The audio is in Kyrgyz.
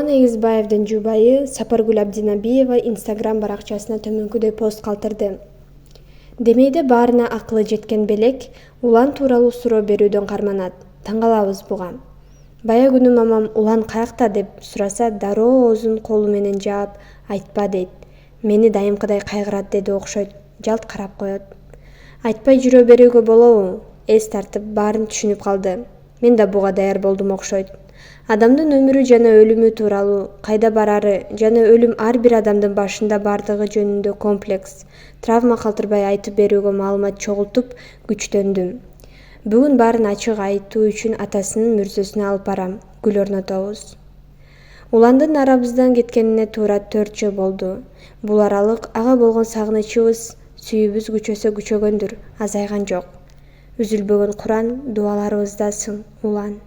Улан Эгизбаевдин жубайы Сапаргүл Абдинабиева Инстаграм баракчасына төмөнкүдөй пост калтырды. Демейде баарына акылы жеткен белек Улан тууралуу суроо берүүдөн карманат. Таң калабыз буга. Бая күнү мамам Улан каякта деп сураса дароо оозун колу менен жаап, айтпа дейт. Мени дайымкыдай кайгырат деди окшойт. Жалт карап коет. Айтпай жүрө берүүгө болобу? Эс тартып баарын түшүнүп калды. Мен да буга даяр болдум окшойт. Адамдын өмүрү жана өлүмү тууралуу, кайда барары жана өлүм ар бир адамдын башында бардыгы жөнүндө комплекс, травма калтырбай айтып берүүгө маалымат чогултуп күчтөндүм. Бүгүн баарын ачык айтуу үчүн атасынын мүрзөсүнө алып барам, гүл орнотобуз. Уландын арабыздан кеткенине туура 4 жыл болду. Бул аралык ага болгон сагынычыбыз, сүйүүбүз күчөсө күчөгөндүр, азайган жок. Үзүлбөгөн Куран дуаларыбыздасың, Улан.